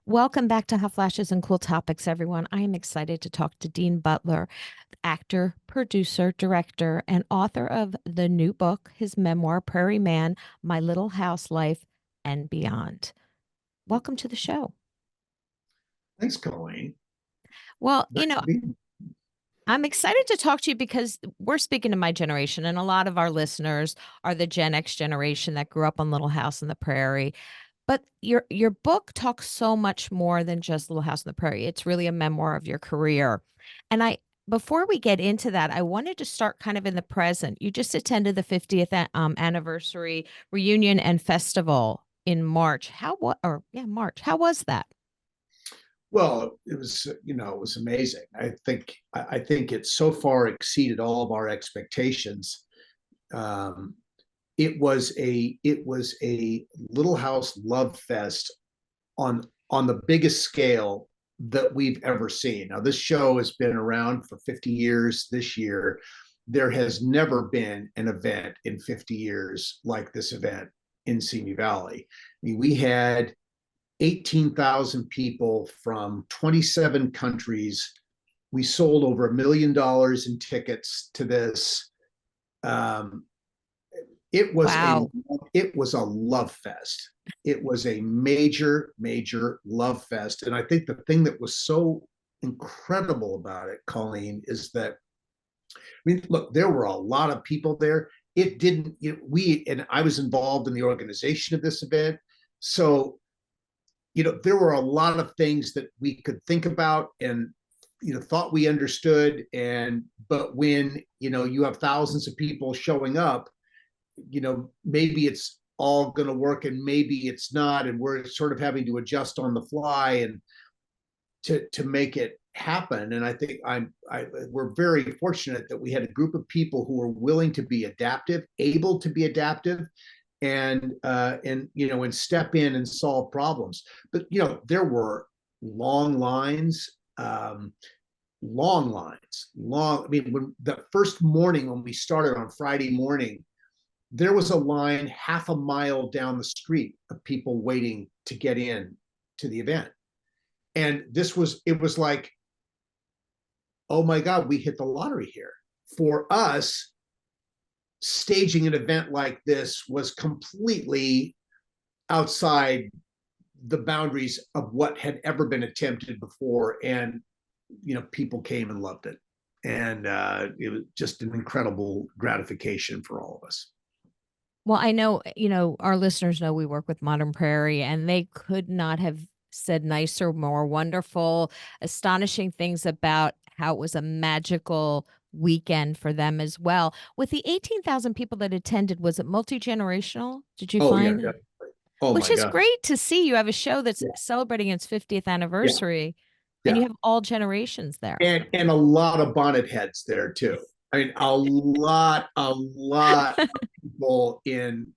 Welcome back to Hot Flashes and Cool Topics, everyone. I am excited to talk to Dean Butler, actor, producer, director, and author of the new book, his memoir, Prairie Man, My Little House Life and Beyond. Welcome to the show. Thanks, Colleen. Well, Nice to be. I'm excited to talk to you because we're speaking to my generation, and a lot of our listeners are the Gen X generation that grew up on Little House on the Prairie. But your book talks so much more than just Little House on the Prairie. It's really a memoir of your career. And I before we get into that, I wanted to start kind of in the present. You just attended the 50th anniversary reunion and festival in March. March. How was that? Well, it was, it was amazing. I think it so far exceeded all of our expectations. Um, it was a Little House love fest on the biggest scale that we've ever seen. Now, this show has been around for 50 years this year. There has never been an event in 50 years like this event in Simi Valley. I mean, we had 18,000 people from 27 countries. We sold over $1 million in tickets to this. Um, it was a Wow. it was a love fest. It was a major love fest, and I think the thing that was so incredible about it, Colleen, is that look, there were a lot of people there. It didn't. We and I was involved in the organization of this event, so there were a lot of things that we could think about and thought we understood. And but when you have thousands of people showing up, maybe it's all going to work and maybe it's not, and we're sort of having to adjust on the fly and to make it happen. And I think we're very fortunate that we had a group of people who were willing to be adaptive, able to be adaptive, and step in and solve problems. But there were long lines, long lines, long. I mean, when the first morning when we started on Friday morning, there was a line half a mile down the street of people waiting to get in to the event. And it was like, oh my God, we hit the lottery here. For us, staging an event like this was completely outside the boundaries of what had ever been attempted before. And, people came and loved it. And it was just an incredible gratification for all of us. Well, I know, our listeners know we work with Modern Prairie, and they could not have said nicer, more wonderful, astonishing things about how it was a magical weekend for them as well. With the 18,000 people that attended, was it multi-generational? Did you Oh, yeah, find? definitely. Oh, Which my is God. great to see. You have a show that's Yeah, celebrating its 50th yeah, anniversary, and you yeah. have all generations there. And a lot of bonnet heads there too. I mean, a lot of people in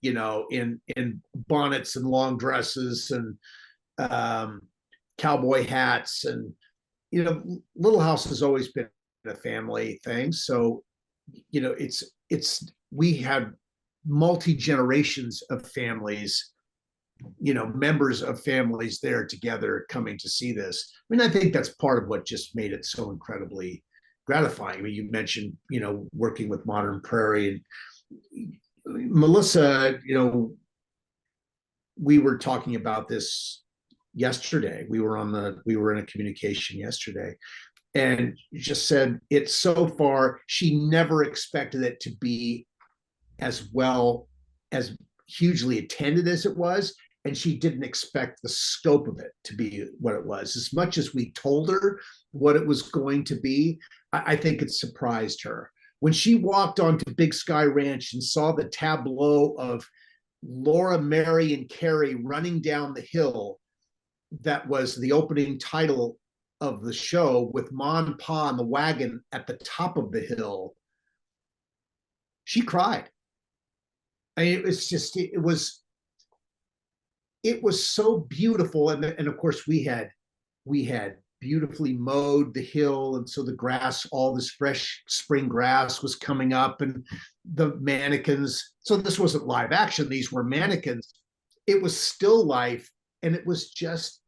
bonnets and long dresses and um, cowboy hats, and Little House has always been a family thing. So it's we had multi generations of families, members of families there together coming to see this. I mean, I think that's part of what just made it so incredibly gratifying. I mean, you mentioned, working with Modern Prairie, and Melissa, we were talking about this yesterday. We were in a communication yesterday, and just said it's so far, she never expected it to be as well, as hugely attended as it was, and she didn't expect the scope of it to be what it was. As much as we told her what it was going to be, I think it surprised her when she walked onto Big Sky Ranch and saw the tableau of Laura, Mary, and Carrie running down the hill. That was the opening title of the show, with Ma and Pa in the wagon at the top of the hill. She cried. I mean, it was so beautiful. And of course we had beautifully mowed the hill, and so the grass, all this fresh spring grass was coming up, and the mannequins. So this wasn't live action, these were mannequins. It was still life, and it was just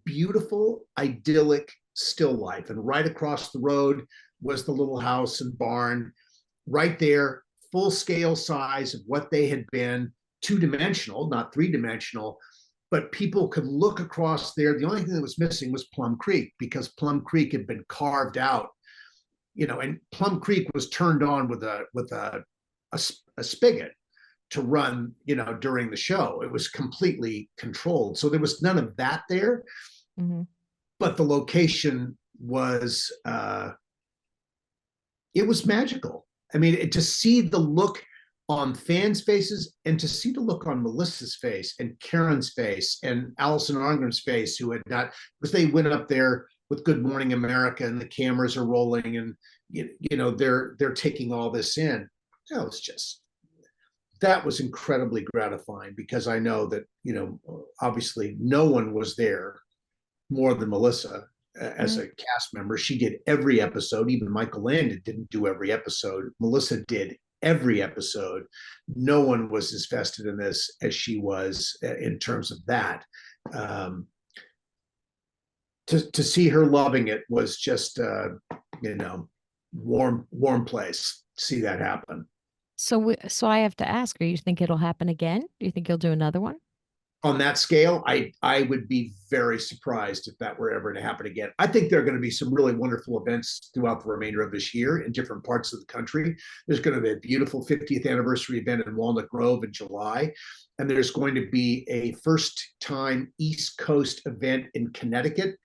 beautiful, idyllic still life. And right across the road was the little house and barn, right there, full scale size of what they had been, two-dimensional, not three-dimensional, but people could look across there. The only thing that was missing was Plum Creek, because Plum Creek had been carved out, and Plum Creek was turned on with a spigot to run, during the show. It was completely controlled. So there was none of that there. Mm-hmm. But the location was, it was magical. I mean, to see the look on fans' faces and to see the look on Melissa's face and Karen's face and Allison Arngram's face, who had not, because they went up there with Good Morning America and the cameras are rolling and they're taking all this in. That was just, that was incredibly gratifying, because I know that, obviously no one was there more than Melissa as a cast member. She did every episode. Even Michael Landon didn't do every episode. Melissa did every episode. No one was as vested in this as she was in terms of that. To see her loving it was just, warm place to see that happen. So I have to ask, do you think it'll happen again? Do you think you'll do another one? On that scale, I would be very surprised if that were ever to happen again. I think there are going to be some really wonderful events throughout the remainder of this year in different parts of the country. There's going to be a beautiful 50th anniversary event in Walnut Grove in July. And there's going to be a first time East Coast event in Connecticut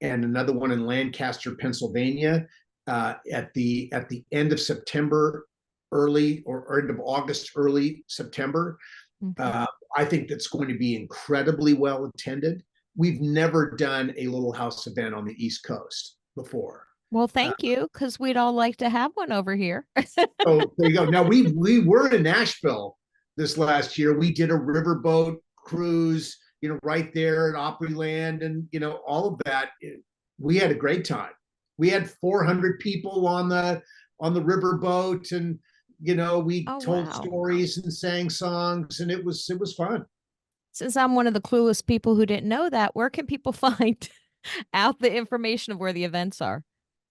and another one in Lancaster, Pennsylvania, at the end of September, early or end of August, early September. Okay. I think that's going to be incredibly well attended. We've never done a Little House event on the East Coast before. Well, thank you, because we'd all like to have one over here. So there you go. Now we were in Nashville this last year. We did a riverboat cruise, right there at Opryland, and all of that. We had a great time. We had 400 people on the riverboat, and we told stories and sang songs, and it was fun. Since I'm one of the clueless people who didn't know that, where can people find out the information of where the events are?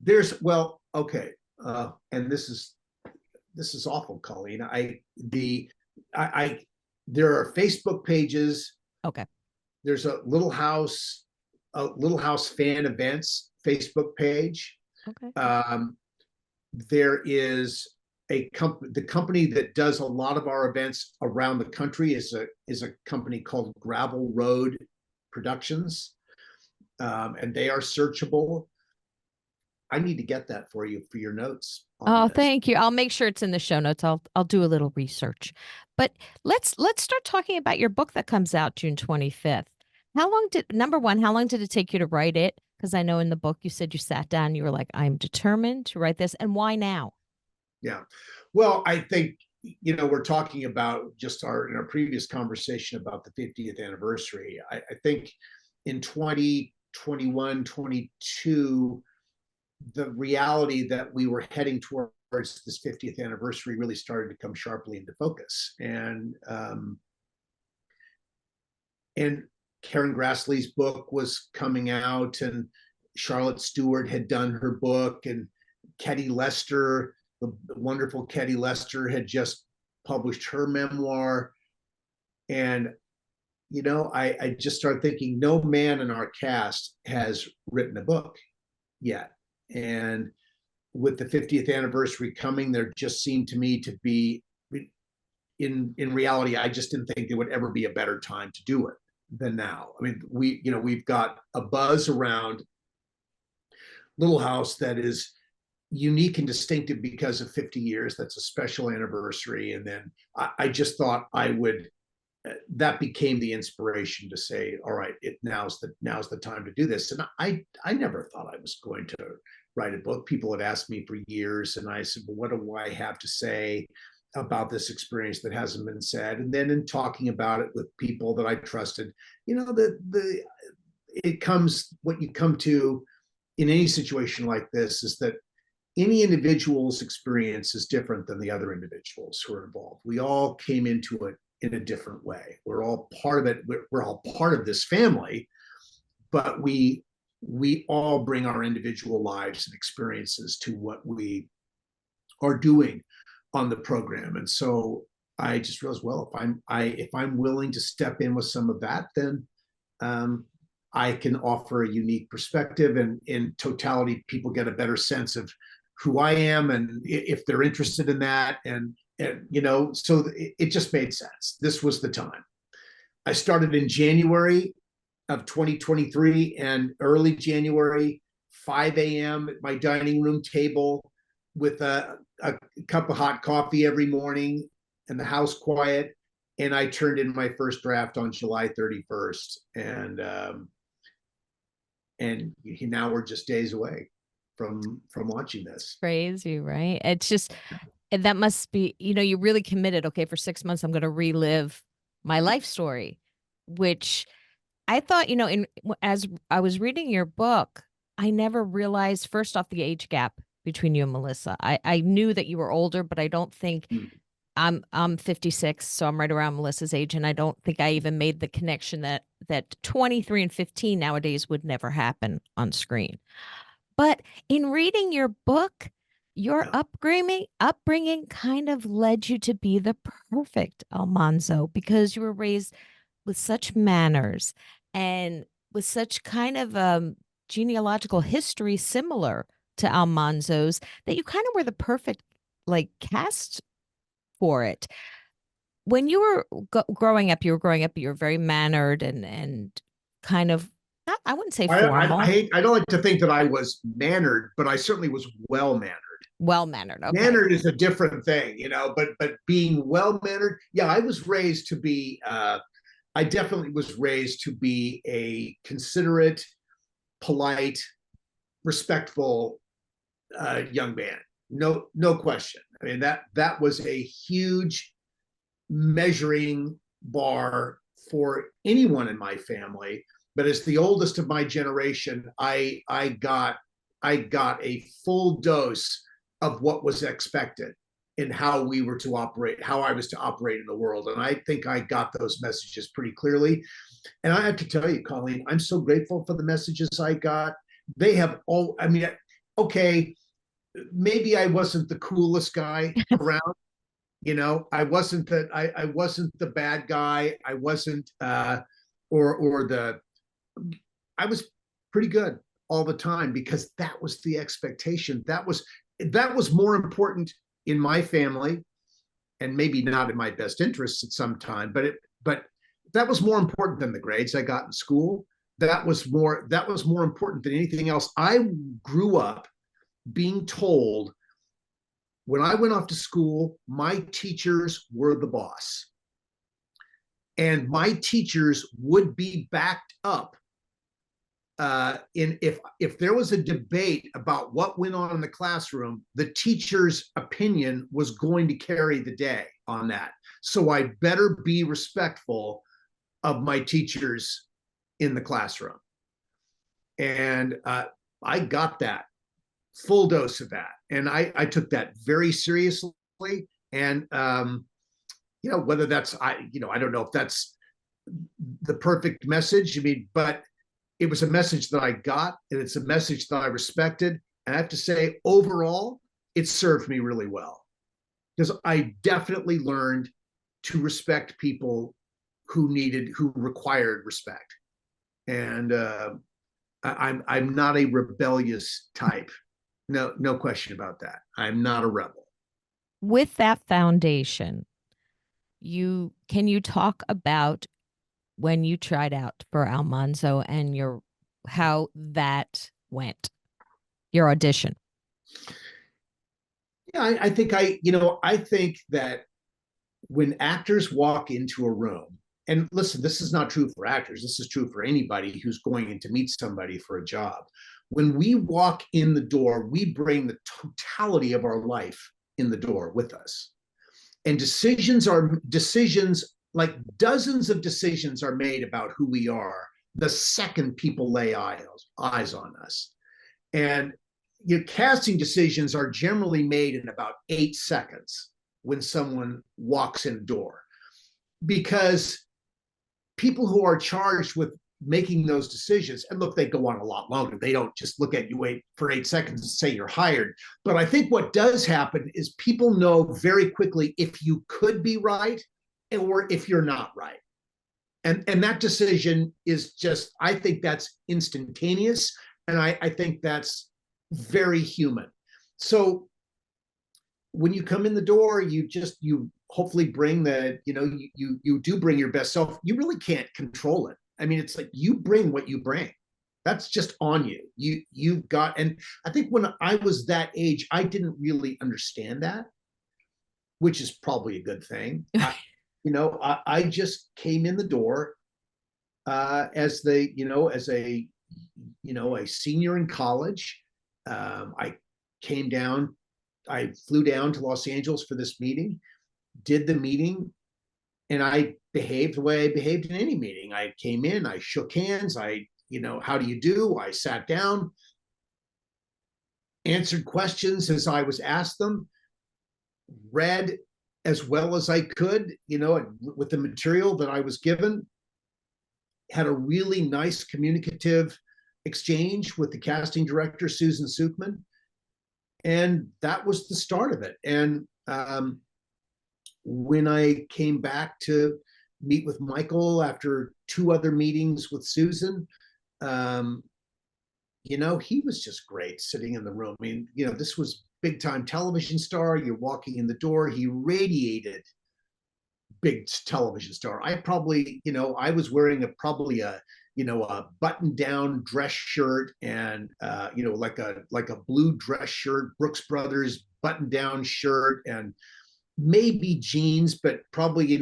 Okay, and this is awful, Colleen. There are Facebook pages. Okay. There's a Little House fan events Facebook page. Okay. There is the company that does a lot of our events around the country is a company called Gravel Road Productions, and they are searchable. I need to get that for you for your notes. Oh, thank you. I'll make sure it's in the show notes. I'll do a little research. But let's start talking about your book that comes out June 25th. How long did it take you to write it? Because I know in the book you said you sat down, you were like, I'm determined to write this. And why now? Yeah. Well, I think, we're talking about just in our previous conversation about the 50th anniversary. I think in 2021, 22, the reality that we were heading towards this 50th anniversary really started to come sharply into focus. And Karen Grassley's book was coming out, and Charlotte Stewart had done her book, and Ketty Lester, the wonderful Ketty Lester, had just published her memoir. And, I just started thinking, no man in our cast has written a book yet. And with the 50th anniversary coming, there just seemed to me to be, in reality, I just didn't think there would ever be a better time to do it than now. I mean, we've got a buzz around Little House that is unique and distinctive because of 50 years. That's a special anniversary. And then I just thought that became the inspiration to say, all right, now's the time to do this. And I never thought I was going to write a book. People had asked me for years, and I said, well, what do I have to say about this experience that hasn't been said? And then in talking about it with people that I trusted, what you come to in any situation like this is that any individual's experience is different than the other individuals who are involved. We all came into it in a different way. We're all part of it. We're all part of this family, but we all bring our individual lives and experiences to what we are doing on the program. And so I just realized, well, if I'm willing to step in with some of that, then I can offer a unique perspective, and in totality, people get a better sense of who I am, and if they're interested in that, and so it just made sense. This was the time. I started in January of 2023, and early January, 5 a.m. at my dining room table with a cup of hot coffee every morning and the house quiet. And I turned in my first draft on July 31st. And now we're just days away from launching this. Crazy, right? It's just that must be, you really committed. Okay, for 6 months, I'm going to relive my life story, which I thought, as I was reading your book, I never realized, first off, the age gap between you and Melissa. I knew that you were older, but I don't think I'm 56, so I'm right around Melissa's age, and I don't think I even made the connection that 23 and 15 nowadays would never happen on screen. But in reading your book, your upbringing kind of led you to be the perfect Almanzo, because you were raised with such manners and with such kind of genealogical history similar to Almanzo's, that you kind of were the perfect cast for it. When you were growing up, you were very mannered and kind of, I wouldn't say formal. I don't like to think that I was mannered, but I certainly was well mannered. Well mannered. Okay. Mannered is a different thing, but being well mannered, yeah, I definitely was raised to be a considerate, polite, respectful young man. No question. I mean, that was a huge measuring bar for anyone in my family. But as the oldest of my generation, I got a full dose of what was expected and how we were to operate, how I was to operate in the world. And I think I got those messages pretty clearly. And I have to tell you, Colleen, I'm so grateful for the messages I got. They have all, I mean, okay, maybe I wasn't the coolest guy around. I wasn't the bad guy. I wasn't I was pretty good all the time, because that was the expectation. That was more important in my family, and maybe not in my best interests at some time, but that was more important than the grades I got in school. That was more important than anything else. I grew up being told, when I went off to school, my teachers were the boss. And my teachers would be backed up if there was a debate about what went on in the classroom, the teacher's opinion was going to carry the day on that. So I better be respectful of my teachers in the classroom. And I got that full dose of that. And I took that very seriously. And, whether that's, I don't know if that's the perfect message. I mean, but it was a message that I got, and it's a message that I respected. And I have to say, overall, it served me really well, because I definitely learned to respect people who required respect. And I'm not a rebellious type. No question about that. I'm not a rebel. With that foundation, can you talk about when you tried out for Almanzo and how that went, your audition? Yeah, I think that when actors walk into a room, and listen, this is not true for actors, this is true for anybody who's going in to meet somebody for a job. When we walk in the door, we bring the totality of our life in the door with us. And decisions, like dozens of decisions, are made about who we are the second people lay eyes on us. And your casting decisions are generally made in about 8 seconds when someone walks in the door, because people who are charged with making those decisions. And look, they go on a lot longer. They don't just look at you, wait for 8 seconds and say you're hired. But I think what does happen is people know very quickly if you could be right or if you're not right. And that decision is just, I think that's instantaneous. And I think that's very human. So when you come in the door, you hopefully bring you do bring your best self. You really can't control it. I mean, it's like you bring what you bring. That's just on you. You've got, and I think when I was that age, I didn't really understand that, which is probably a good thing. I just came in the door as a senior in college. I came down. I flew down to Los Angeles for this meeting, did the meeting, and I behaved the way I behaved in any meeting. I came in, I shook hands, how do you do? I sat down, answered questions as I was asked them, read as well as I could, with the material that I was given, had a really nice communicative exchange with the casting director, Susan Sukman. And that was the start of it. And when I came back to meet with Michael after 2 other meetings with Susan, he was just great sitting in the room. I mean, this was big time television star. You're walking in the door. He radiated big television star. I probably, I was wearing probably a button down dress shirt and, like a blue dress shirt, Brooks Brothers button down shirt, and maybe jeans, but probably,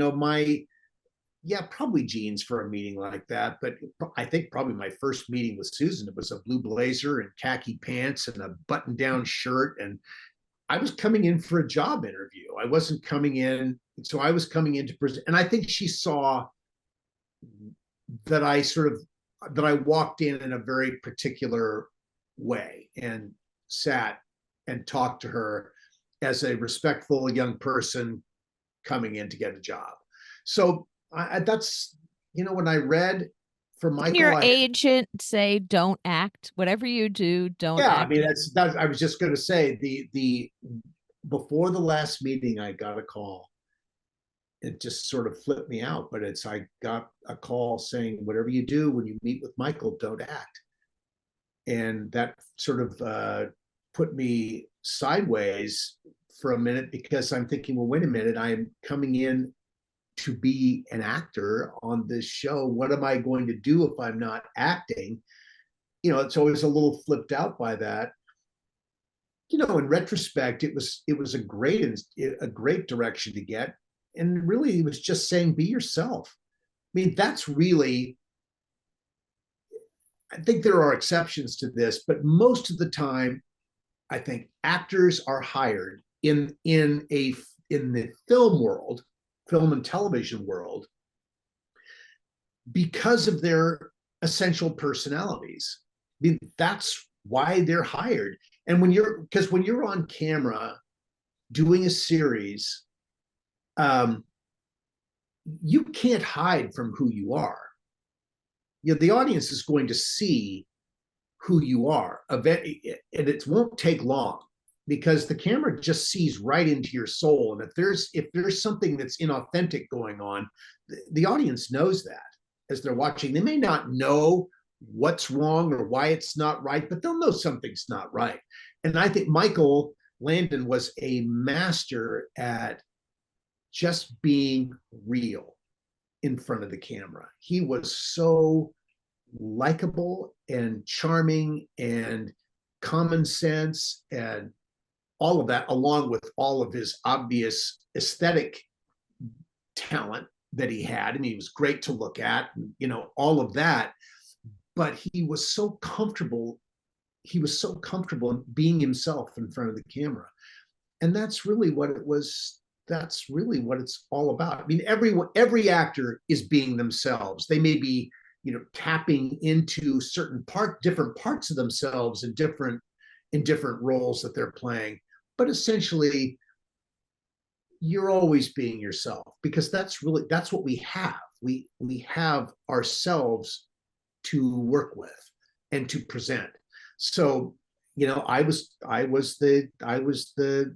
probably jeans for a meeting like that. But I think probably my first meeting with Susan, it was a blue blazer and khaki pants and a button down shirt. And I was coming in for a job interview. I wasn't coming in. So I was coming in to present. And I think she saw that I walked in a very particular way and sat and talked to her as a respectful young person coming in to get a job. So that's, when I read for Michael. Didn't your agent say, don't act, whatever you do, don't act? I mean, that's I was just going to say the before the last meeting, I got a call. It just sort of flipped me out, but I got a call saying, whatever you do when you meet with Michael, don't act. And that sort of put me sideways for a minute, because I'm thinking, well, wait a minute, I'm coming in to be an actor on this show. What am I going to do if I'm not acting? It's always a little flipped out by that. In retrospect, it was a great direction to get. And really, it was just saying, be yourself. I mean, that's really, I think there are exceptions to this, but most of the time, I think actors are hired in the film world, film and television world, because of their essential personalities. I mean, that's why they're hired. And when you're on camera doing a series, you can't hide from who you are. The audience is going to see who you are, and it won't take long, because the camera just sees right into your soul. And if there's something that's inauthentic going on, the audience knows that as they're watching. They may not know what's wrong or why it's not right, but they'll know something's not right. And I think Michael Landon was a master at just being real in front of the camera. He was so likable and charming and common sense and all of that, along with all of his obvious aesthetic talent that he had. I mean, he was great to look at, all of that. But he was so comfortable. He was so comfortable in being himself in front of the camera. And that's really what it was. That's really what it's all about. I mean, every actor is being themselves. They may be, tapping into different parts of themselves in different roles that they're playing. But essentially, you're always being yourself, because that's what we have. We have ourselves to work with and to present. So, you know, I was the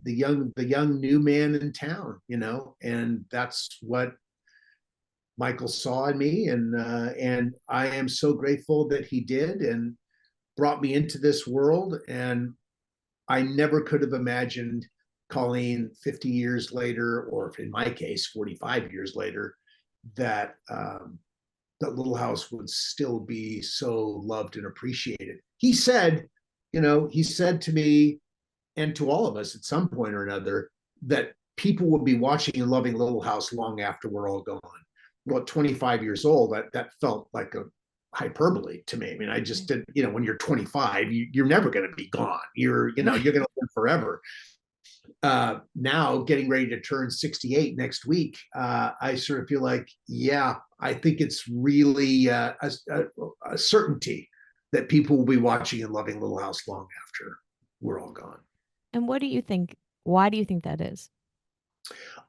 young new man in town, you know, and that's what Michael saw in me, and I am so grateful that he did and brought me into this world. And I never could have imagined, Colleen, 50 years later, or in my case, 45 years later, that that Little House would still be so loved and appreciated. He said, you know, he said to me and to all of us at some point or another that people will be watching and loving Little House long after we're all gone. Well, at 25 years old, that felt like a hyperbole to me. I mean, I just did, you know, when you're 25, you're never going to be gone. You're going to live forever. Now getting ready to turn 68 next week, I sort of feel like, yeah, I think it's really a certainty that people will be watching and loving Little House long after we're all gone. And what do you think? Why do you think that is?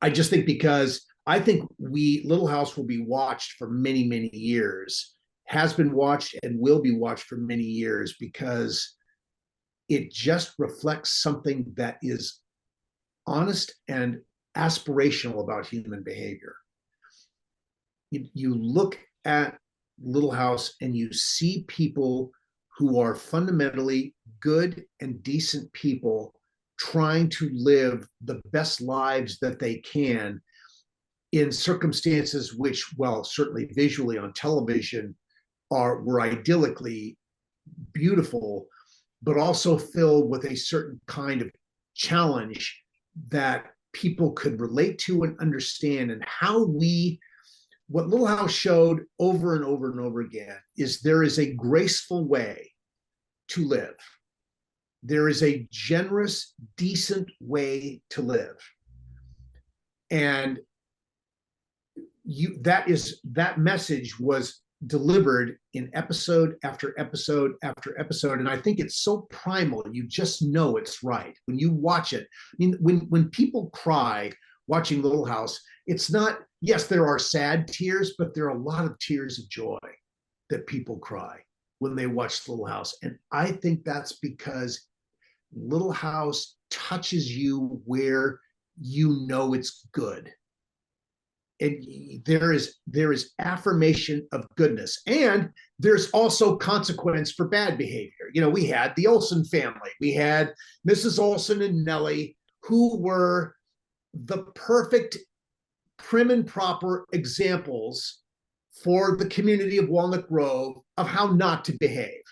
I just think because I think Little House will be watched for many, many years, has been watched and will be watched for many years because it just reflects something that is honest and aspirational about human behavior. You look at Little House and you see people who are fundamentally good and decent people trying to live the best lives that they can in circumstances which, well, certainly visually on television were idyllically beautiful, but also filled with a certain kind of challenge that people could relate to and understand. And what Little House showed over and over and over again is there is a graceful way to live. There is a generous, decent way to live. And that message was delivered in episode after episode after episode. And I think it's so primal, you just know it's right when you watch it. I mean, when people cry watching Little House, it's not, yes, there are sad tears, but there are a lot of tears of joy that people cry when they watch Little House. And I think that's because Little House touches you where you know it's good. And there is affirmation of goodness, and there's also consequence for bad behavior. You know, we had the Olsen family, we had Mrs. Olsen and Nellie, who were the perfect prim and proper examples for the community of Walnut Grove of how not to behave.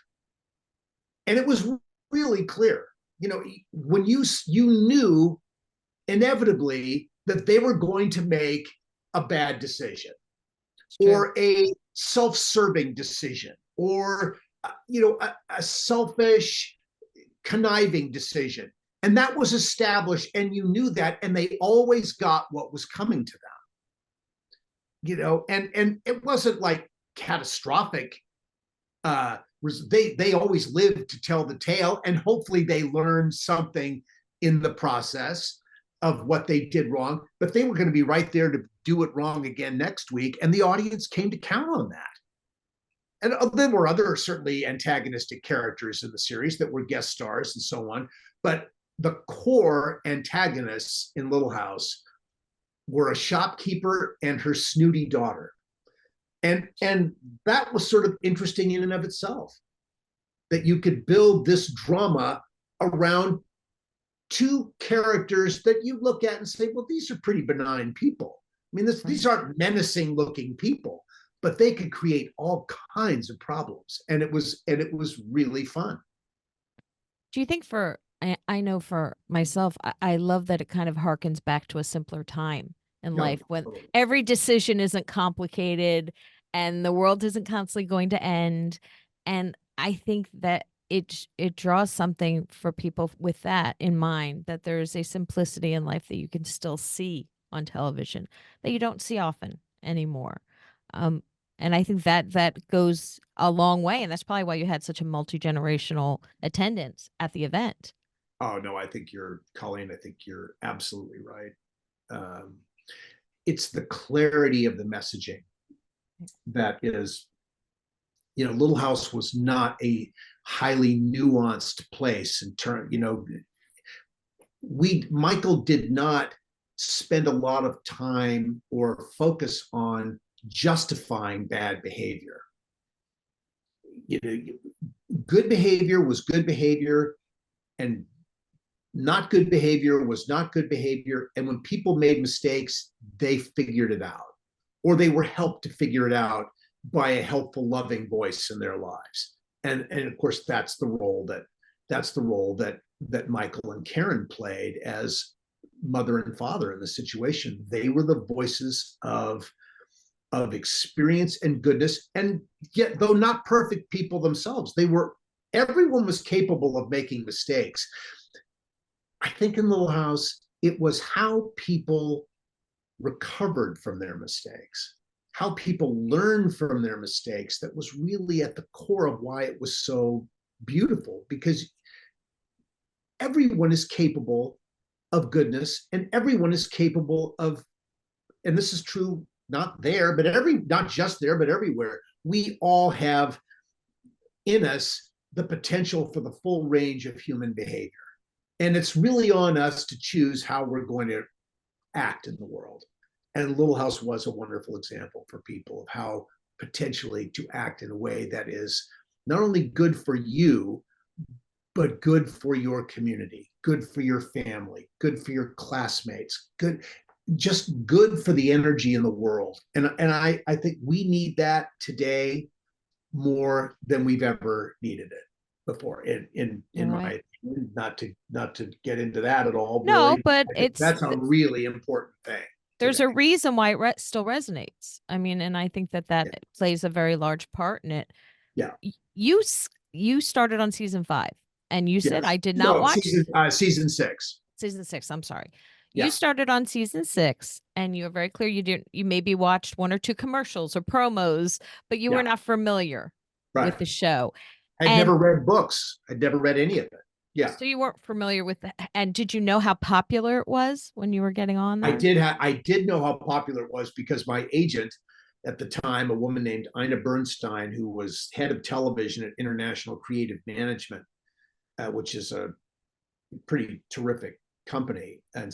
And it was really clear, you know, when you knew inevitably that they were going to make a bad decision or a self-serving decision or a selfish, conniving decision. And that was established, and you knew that, and they always got what was coming to them. You know, and it wasn't like catastrophic. They always lived to tell the tale, and hopefully they learned something in the process of what they did wrong, but they were going to be right there to do it wrong again next week. And the audience came to count on that. And then were other certainly antagonistic characters in the series that were guest stars and so on. But the core antagonists in Little House were a shopkeeper and her snooty daughter. And that was sort of interesting in and of itself, that you could build this drama around two characters that you look at and say, well, these are pretty benign people. I mean, these aren't menacing looking people, but they could create all kinds of problems. And it was really fun. Do you think I know for myself, I love that it kind of harkens back to a simpler time in life when every decision isn't complicated and the world isn't constantly going to end. And I think that it draws something for people with that in mind, that there's a simplicity in life that you can still see on television that you don't see often anymore. And I think that goes a long way, and that's probably why you had such a multi-generational attendance at the event. Oh no, Colleen, I think you're absolutely right. It's the clarity of the messaging that is Little House was not a highly nuanced place in turn. Michael did not spend a lot of time or focus on justifying bad behavior. You know, good behavior was good behavior, and not good behavior was not good behavior. And when people made mistakes, they figured it out, or they were helped to figure it out by a helpful, loving voice in their lives. And of course, that's the role that Michael and Karen played as mother and father in the situation. They were the voices of experience and goodness, and yet, though not perfect people themselves, everyone was capable of making mistakes. I think in Little House, it was how people recovered from their mistakes, how people learned from their mistakes, that was really at the core of why it was so beautiful, because everyone is capable of goodness, and everyone is capable of, and this is true not just there, but everywhere. We all have in us the potential for the full range of human behavior. And it's really on us to choose how we're going to act in the world. And Little House was a wonderful example for people of how potentially to act in a way that is not only good for you, but good for your community, good for your family, good for your classmates, just good for the energy in the world. And I think we need that today more than we've ever needed it before. In my opinion, not to get into that at all, No, really. but I think that's a really important thing. There's a reason why it still resonates. I mean, and I think that plays a very large part in it. Yeah. You started on season 5, and you said I did not watch season 6. Season 6. I'm sorry. Yeah. You started on season 6, and you were very clear you maybe watched 1 or 2 commercials or promos, but you were not familiar with the show. I'd never read books. I'd never read any of it. Yeah. So you weren't familiar with that. And did you know how popular it was when you were getting on there? I did know how popular it was, because my agent at the time, a woman named Ina Bernstein, who was head of television at International Creative Management, which is a pretty terrific company, and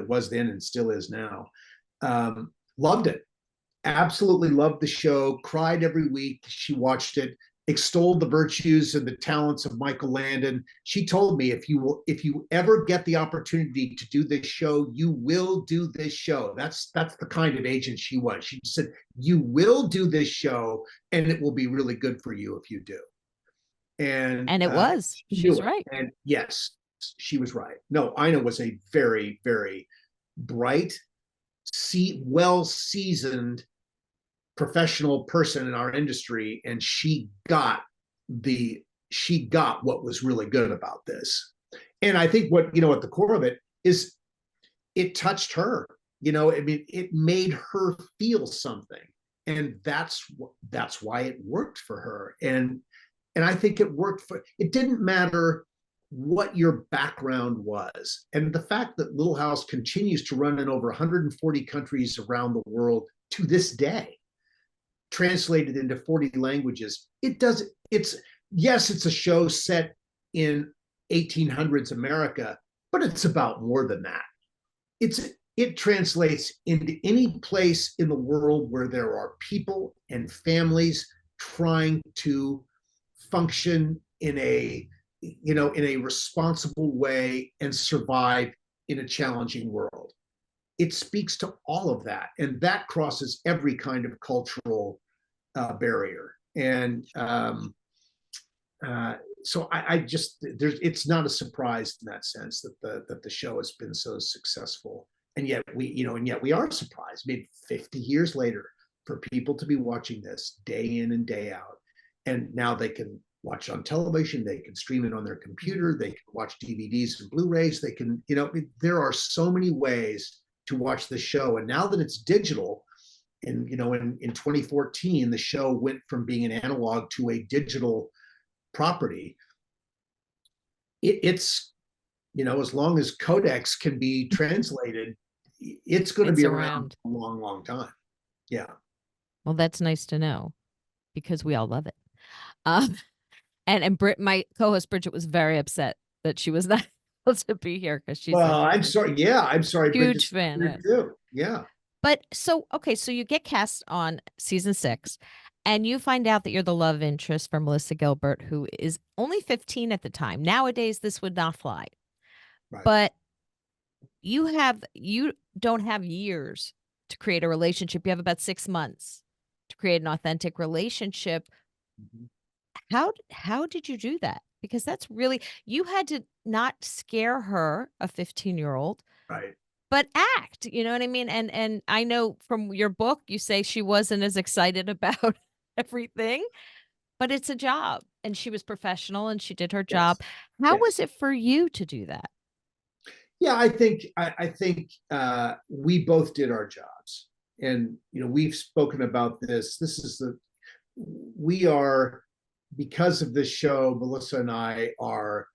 was then and still is now, loved it. Absolutely loved the show, cried every week. She watched it, extolled the virtues and the talents of Michael Landon. She told me, if you ever get the opportunity to do this show, you will do this show. That's the kind of agent she was. She said, you will do this show, and it will be really good for you if you do. And it was. She was right. And yes, she was right. No, Ina was a very, very bright, well-seasoned professional person in our industry, and she got what was really good about this. And I think what at the core of it is, it touched her. I mean, it made her feel something, and that's why it worked for her. And I think it didn't matter what your background was. And the fact that Little House continues to run in over 140 countries around the world to this day, translated into 40 languages, it's a show set in 1800s America, but it's about more than that. It translates into any place in the world where there are people and families trying to function in a responsible way and survive in a challenging world. It speaks to all of that, and that crosses every kind of cultural barrier. And so it's not a surprise in that sense that the show has been so successful. And yet we are surprised, maybe 50 years later, for people to be watching this day in and day out. And now they can watch on television, they can stream it on their computer, they can watch DVDs and Blu-rays, they can, there are so many ways to watch the show. And now that it's digital, and in 2014, the show went from being an analog to a digital property. It's as long as codecs can be translated, it's going to be around a long, long time. Yeah. Well, that's nice to know, because we all love it. Um, and my co-host Bridget was very upset that she was not able to be here because she's a Well, I'm sorry. Yeah, I'm sorry, huge Bridget's fan. here too. Yeah. But so, okay, so you get cast on season 6 and you find out that you're the love interest for Melissa Gilbert, who is only 15 at the time. Nowadays, this would not fly. Right. But you don't have years to create a relationship. You have about 6 months to create an authentic relationship. Mhm. How did you do that? Because that's really, you had to not scare her, a 15-year-old, Right. but act, you know what I mean? And I know from your book, you say she wasn't as excited about everything, but it's a job, and she was professional and she did her job. Yes. How was Yes. it for you to do that? Yeah, I think we both did our jobs, and we've spoken about this. This is the we are because of this show. Melissa and I are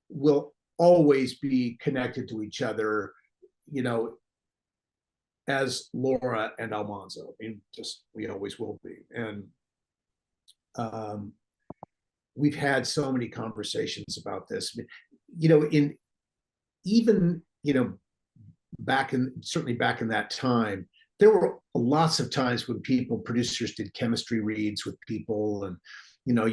will always be connected to each other. You know, as Laura and Almanzo. I mean, just we always will be, and um, we've had so many conversations about this. In even back in certainly back in that time, there were lots of times when producers did chemistry reads with people, and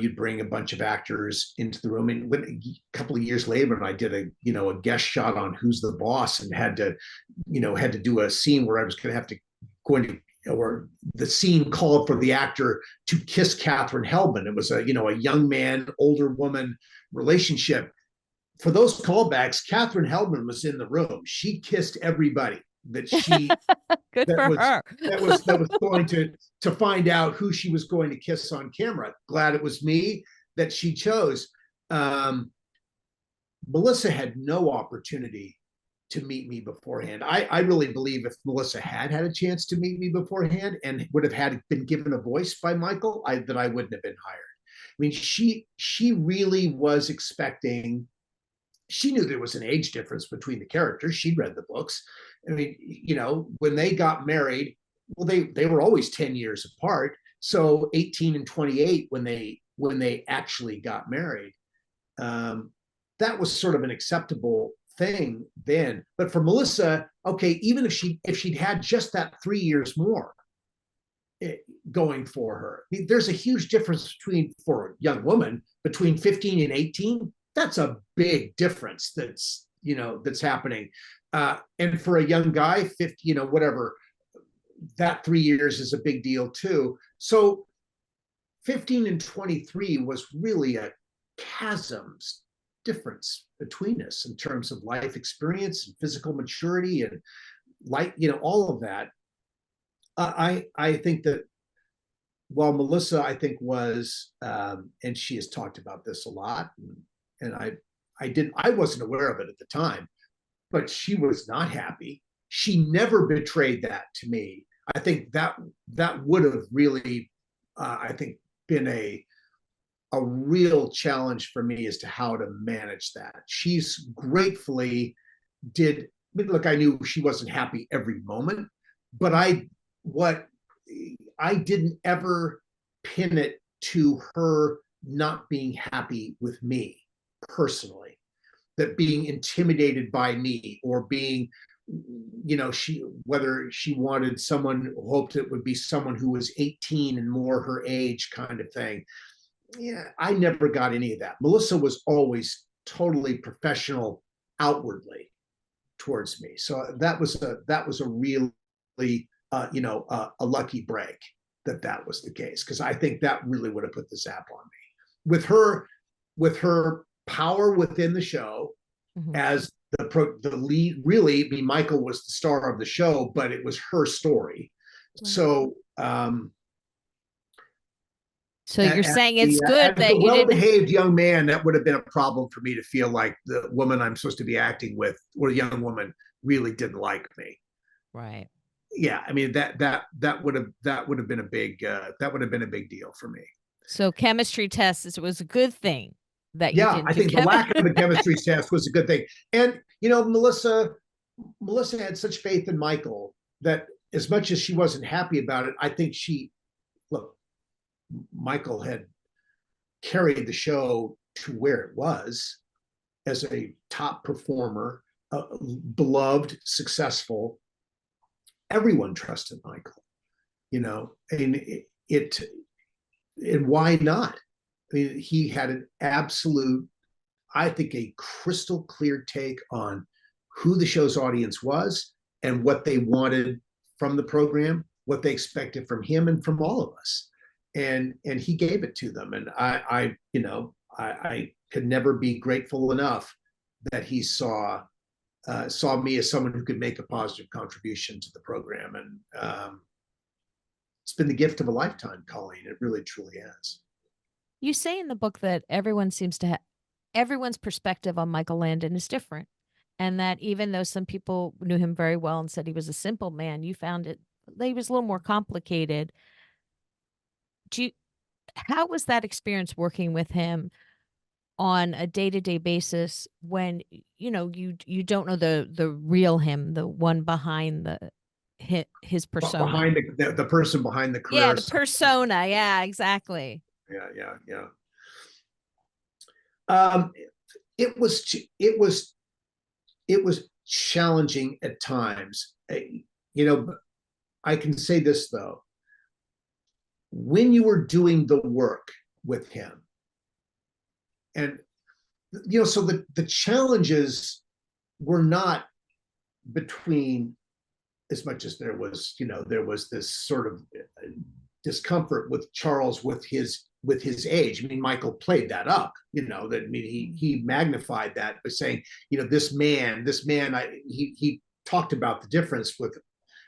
you'd bring a bunch of actors into the room. And a couple of years later, when I did a guest shot on Who's the Boss, and had to do a scene where I was going to or the scene called for the actor to kiss Katherine Helbman. It was a young man, older woman relationship. For those callbacks, Katherine Helbman was in the room. She kissed everybody that she Good that for was her. that was going to find out who she was going to kiss on camera. Glad it was me that she chose. Um, Melissa had no opportunity to meet me beforehand. I really believe if Melissa had a chance to meet me beforehand and would have been given a voice by Michael, that I wouldn't have been hired. I mean, she really was expecting. She knew there was an age difference between the characters. She'd read the books. I mean, when they got married, well, they were always 10 years apart. So 18 and 28 when they actually got married. Um, that was sort of an acceptable thing then. But for Melissa, okay, even if she'd had just that 3 years more going for her, I mean, there's a huge difference for a young woman between 15 and 18. That's a big difference that's happening. And for a young guy, 50, whatever, that 3 years is a big deal too. So 15 and 23 was really a chasms difference between us in terms of life experience and physical maturity and all of that. I think that while Melissa, I think was, and she has talked about this a lot, and I wasn't aware of it at the time, but she was not happy. She never betrayed that to me. I think that would have really, I think, been a real challenge for me as to how to manage that. She's gratefully did. Look, I knew she wasn't happy every moment, but I didn't ever pin it to her not being happy with me personally, that being intimidated by me or being, whether she wanted someone, hoped it would be someone who was 18 and more her age kind of thing. Yeah, I never got any of that. Melissa was always totally professional outwardly towards me. So that was a really a lucky break that was the case, because I think that really would have put the zap on me with her power within the show Mhm. as the lead. Really, I mean, Michael was the star of the show, but it was her story. Right. So So you're as saying the, it's good as the that you didn't. well-behaved young man, that would have been a problem for me to feel like the woman I'm supposed to be acting with, or a young woman, really didn't like me. Right. Yeah, I mean that would have been a big deal for me. So chemistry tests, it was a good thing that you Yeah, didn't I do think the lack of chemistry. a chemistry test was a good thing. And Melissa had such faith in Michael that as much as she wasn't happy about it, I think Michael had carried the show to where it was as a top performer, beloved, successful. Everyone trusted Michael, and and why not? I mean, he had an absolute, I think, a crystal clear take on who the show's audience was and what they wanted from the program, what they expected from him and from all of us. And he gave it to them. And I could never be grateful enough that he saw me as someone who could make a positive contribution to the program. And it's been the gift of a lifetime, Colleen. It really, truly has. You say in the book that everyone seems to have everyone's perspective on Michael Landon is different. And that even though some people knew him very well and said he was a simple man, you found it he was a little more complicated. Do you, how was that experience working with him on a day-to-day basis when you don't know the real him, the one behind his persona? Behind the person behind the Yeah, career. the persona. Yeah, exactly. Yeah. Um, it was it was it was challenging at times. I can say this though: when you were doing the work with him, and so the challenges were not between, as much as there was this sort of discomfort with Charles with his age. I mean, Michael played that up, that, I mean, he magnified that by saying, this man, he talked about the difference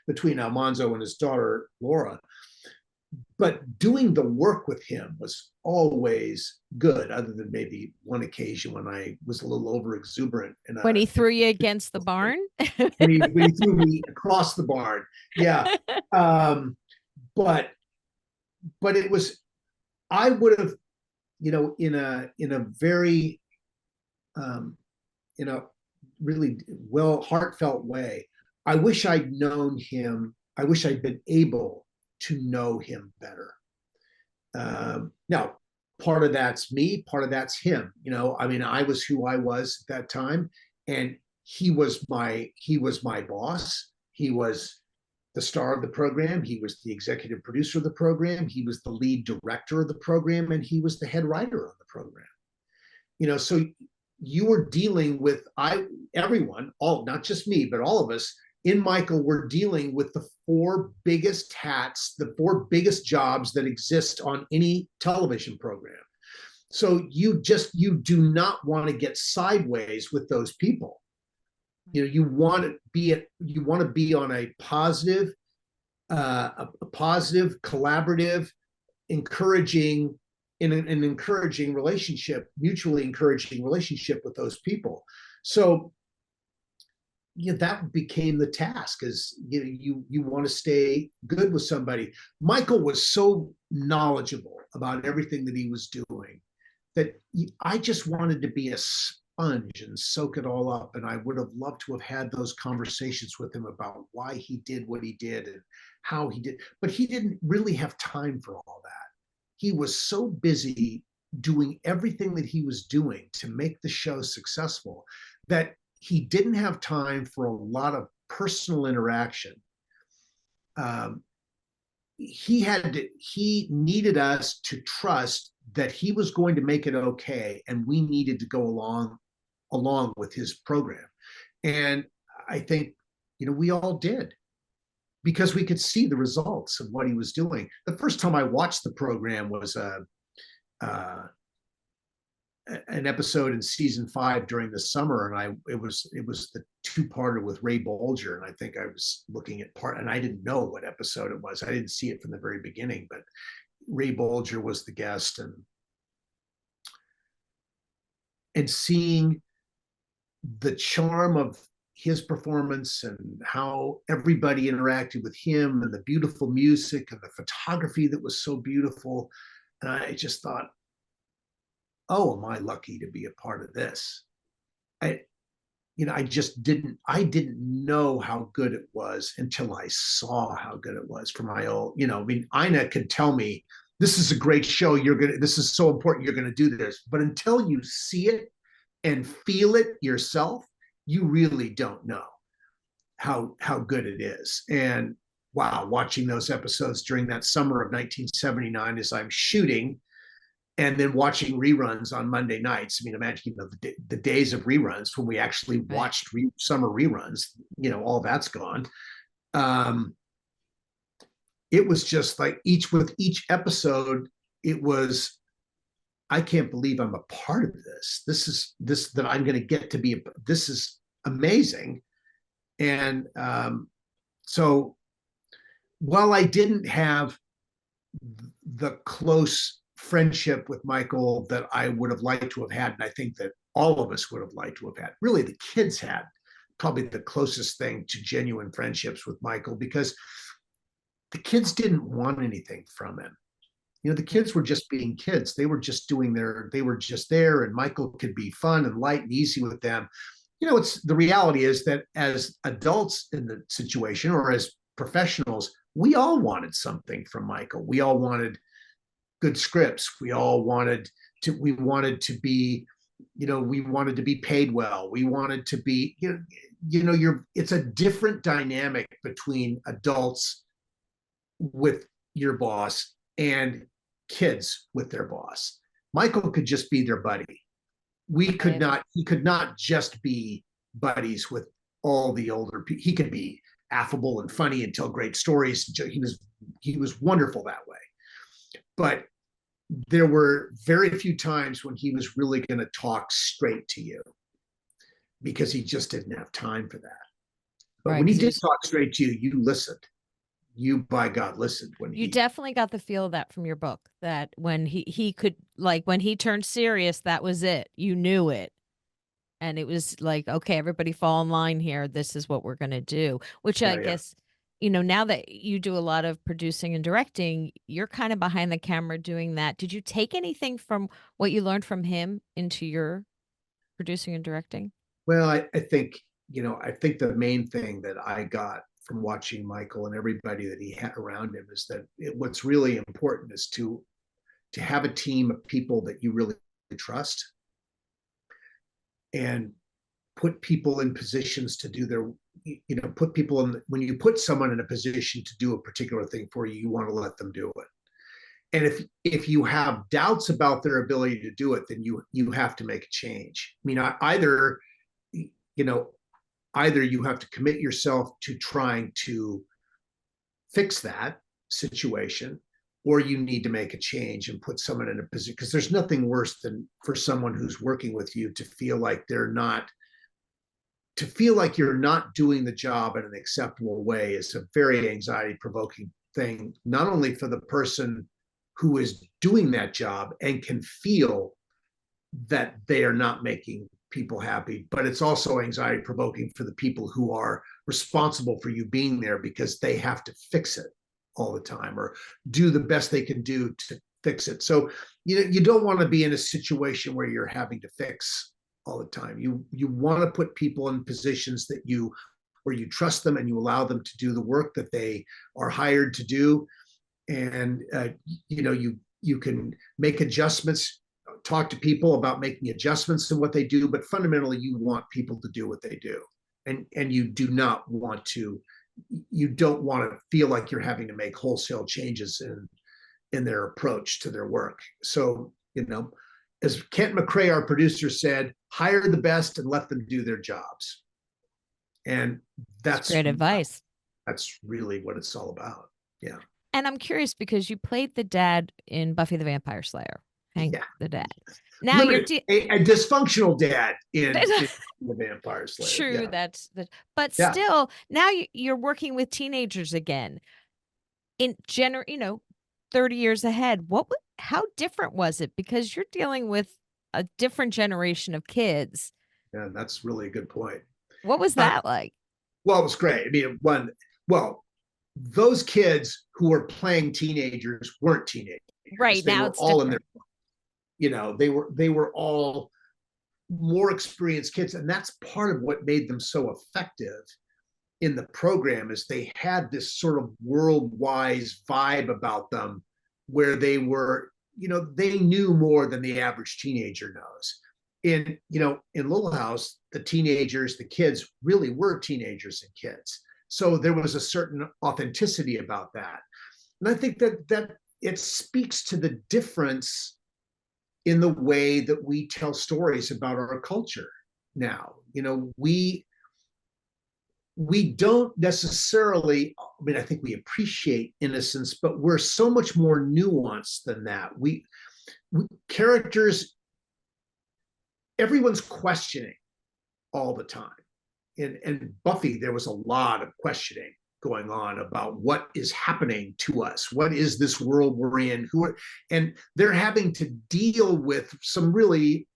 between Almanzo and his daughter Laura. But doing the work with him was always good, other than maybe one occasion when I was a little over exuberant. When he threw you against the barn? When he threw me across the barn. Yeah. But it was, I would have, in a very, in a really heartfelt way, I wish I'd known him. I wish I'd been able to know him better. Now, part of that's me, part of that's him. I mean, I was who I was at that time, and he was my boss. He was the star of the program. He was the executive producer of the program. He was the lead director of the program, and he was the head writer of the program. So you were dealing with everyone, all, not just me, but all of us in Michael were dealing with the four biggest hats, the four biggest jobs that exist on any television program. So you do not want to get sideways with those people. You want to be on a positive, collaborative, encouraging, in an encouraging relationship, mutually encouraging relationship with those people. So that became the task, is you want to stay good with somebody. Michael was so knowledgeable about everything that he was doing that I just wanted to be a sponge and soak it all up. And I would have loved to have had those conversations with him about why he did what he did and how he did. But he didn't really have time for all that. He was so busy doing everything that he was doing to make the show successful that he didn't have time for a lot of personal interaction. He needed us to trust that he was going to make it okay, and we needed to go along with his program. And I think, we all did, because we could see the results of what he was doing. The first time I watched the program was an episode in season 5 during the summer, and it was the two-parter with Ray Bolger, and I think I was looking at part, and I didn't know what episode it was. I didn't see it from the very beginning, but Ray Bolger was the guest, and seeing the charm of his performance and how everybody interacted with him, and the beautiful music and the photography that was so beautiful, and I just thought, oh, am I lucky to be a part of this? I didn't know how good it was until I saw how good it was for my own, I mean, Ina could tell me this is a great show. This is so important. You're going to do this. But until you see it and feel it yourself, you really don't know how good it is. And wow, watching those episodes during that summer of 1979 as I'm shooting, and then watching reruns on Monday nights. I mean, imagine, the days of reruns when we actually watched summer reruns, all that's gone. It was just like with each episode, it was, I can't believe I'm a part of this. That I'm going to get to be, this is amazing. And so while I didn't have the close friendship with Michael that I would have liked to have had, and I think that all of us would have liked to have had, really the kids had probably the closest thing to genuine friendships with Michael, because the kids didn't want anything from him. The kids were just being kids. They were just they were just there, and Michael could be fun and light and easy with them. The reality is that as adults in the situation, or as professionals, we all wanted something from Michael. We all wanted good scripts. We wanted to be, we wanted to be paid well. We wanted to be, it's a different dynamic between adults with your boss and kids with their boss. Michael could just be their buddy. He could not just be buddies with all the older people. He could be affable and funny and tell great stories. He was wonderful that way. But there were very few times when he was really going to talk straight to you, because he just didn't have time for that. But when he did talk straight to you, you listened. You, by God, listened. You definitely got the feel of that from your book, that when he could, like, when he turned serious, that was it. You knew it. And it was like, okay, everybody fall in line here. This is what we're going to do, which I guess, now that you do a lot of producing and directing, you're kind of behind the camera doing that. Did you take anything from what you learned from him into your producing and directing? Well, I think, I think the main thing that I got from watching Michael and everybody that he had around him is that what's really important is to have a team of people that you really trust, and put people in positions to do their, put people in, when you put someone in a position to do a particular thing for you, you want to let them do it. And if you have doubts about their ability to do it, then you have to make a change. I mean, either you have to commit yourself to trying to fix that situation, or you need to make a change and put someone in a position, because there's nothing worse than for someone who's working with you to feel like you're not doing the job in an acceptable way. Is a very anxiety provoking thing, not only for the person who is doing that job and can feel that they are not making people happy, but it's also anxiety provoking for the people who are responsible for you being there, because they have to fix it all the time, or do the best they can do to fix it. So you don't want to be in a situation where you're having to fix all the time. You want to put people in positions where you trust them and you allow them to do the work that they are hired to do. And you can make adjustments, talk to people about making adjustments in what they do, but fundamentally you want people to do what they do. And you don't want to feel like you're having to make wholesale changes in their approach to their work. So, as Kent McCrae, our producer, said, hire the best and let them do their jobs. And that's great advice. That's really what it's all about. Yeah. And I'm curious, because you played the dad in Buffy the Vampire Slayer. Hank, the dad. Now a dysfunctional dad in the Vampire Slayer. True, that's but still, now you're working with teenagers again. In 30 years ahead. How different was it? Because you're dealing with a different generation of kids. Yeah, that's really a good point. What was that like? Well, it was great. I mean, those kids who were playing teenagers weren't teenagers. Right. Now it's all different. In their, they were all more experienced kids. And that's part of what made them so effective in the program, is they had this sort of worldwide vibe about them where they were, they knew more than the average teenager knows. In Little House, the teenagers, the kids really were teenagers and kids. So there was a certain authenticity about that. And I think that it speaks to the difference in the way that we tell stories about our culture now. We don't necessarily, I think we appreciate innocence, but we're so much more nuanced than that. We characters, everyone's questioning all the time. And Buffy, there was a lot of questioning going on about what is happening to us. What is this world we're in? And they're having to deal with some really,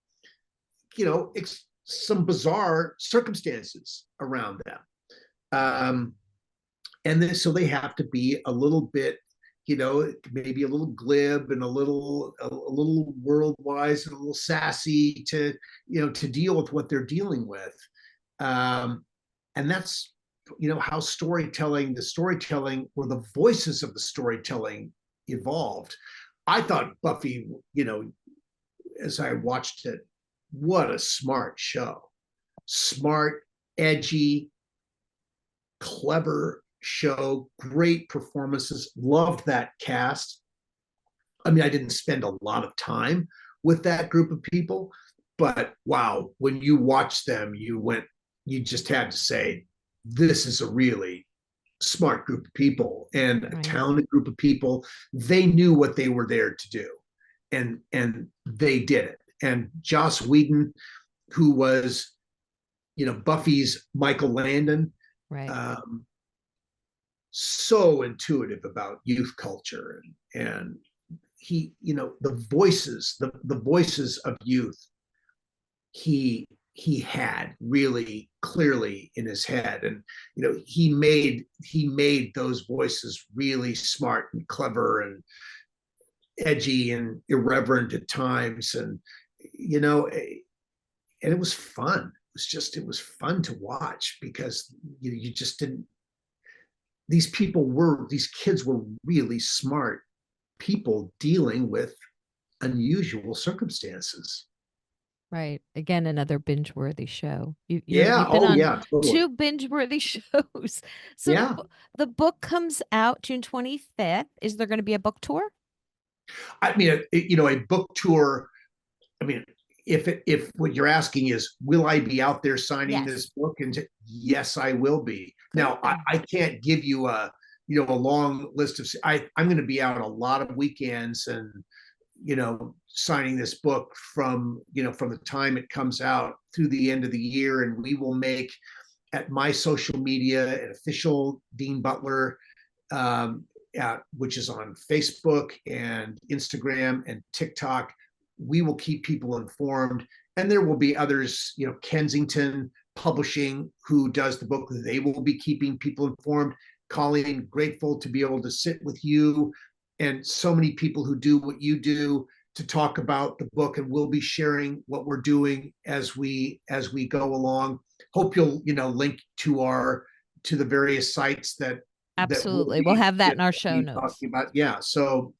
some bizarre circumstances around them. And then so they have to be a little bit, maybe a little glib and a little world wise and a little sassy to deal with what they're dealing with. And that's how the storytelling or the voices of the storytelling evolved. I thought Buffy, as I watched it, what a smart show. Smart, edgy, clever show, great performances, loved that cast. I didn't spend a lot of time with that group of people, but wow, when you watch them, you just had to say, this is a really smart group of people and a talented group of people. They knew what they were there to do, and they did it. And Joss Whedon, who was, Buffy's Michael Landon, so intuitive about youth culture, and he, the voices of youth, he had really clearly in his head, and he made those voices really smart and clever and edgy and irreverent at times, and and it was fun. It was fun to watch because you just didn't. These kids were really smart people dealing with unusual circumstances. Right. Again, another binge-worthy show. You've Yeah. been Oh, on yeah. Totally. 2 binge-worthy shows. So Yeah. the book comes out June 25th. Is there going to be a book tour? A book tour. If what you're asking is, will I be out there signing this book? And yes, I will be. Good. Now, I can't give you a long list of. I'm going to be out a lot of weekends and signing this book from the time it comes out through the end of the year, and we will make at my social media an official Dean Butler, which is on Facebook and Instagram and TikTok. We will keep people informed, and there will be others, Kensington Publishing, who does the book. They will be keeping people informed. Colleen, grateful to be able to sit with you and so many people who do what you do to talk about the book, and we'll be sharing what we're doing as we go along. Hope you'll link to the various sites that absolutely we'll have that in our show notes. Yeah. So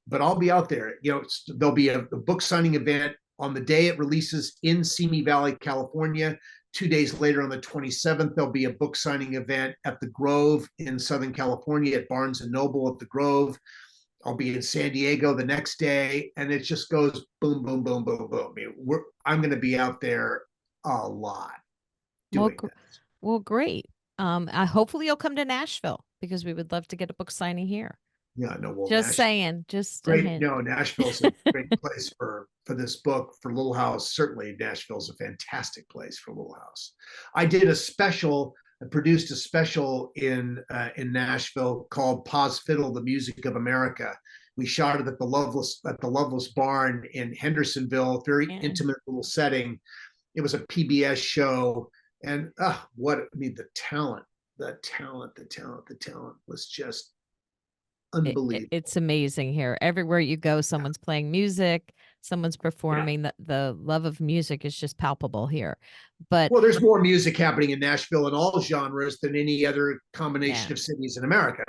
but I'll be out there. There'll be a book signing event on the day it releases in Simi Valley, California. 2 days later, on the 27th, there'll be a book signing event at the Grove in Southern California, at Barnes and Noble at the Grove. I'll be in San Diego the next day, and it just goes boom, boom, boom, boom, boom. I'm going to be out there a lot doing this. Well, great. Hopefully you'll come to Nashville, because we would love to get a book signing here. Yeah, no, well, just saying, just great. No, Nashville's a great place for this book, for Little House. Certainly, Nashville's a fantastic place for Little House. I produced a special in Nashville called Paz Fiddle: The Music of America. We shot it at the Loveless Barn in Hendersonville, very intimate little setting. It was a PBS show, and the talent was just unbelievable. It's amazing here. Everywhere you go, someone's playing music, someone's performing. The love of music is just palpable here. But there's more music happening in Nashville in all genres than any other combination of cities in America.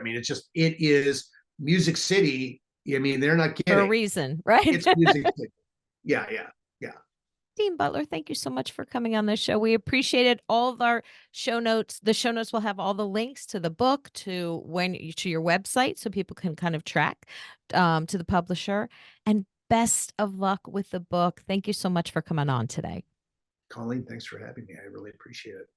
It is Music City, I mean, they're not For a kidding. reason, right? It's Music City. Yeah, yeah, yeah. Dean Butler, thank you so much for coming on this show. We appreciate it. All of our show notes, the show notes will have all the links to the book, to to your website, so people can kind of track to the publisher. And best of luck with the book. Thank you so much for coming on today. Colleen, thanks for having me. I really appreciate it.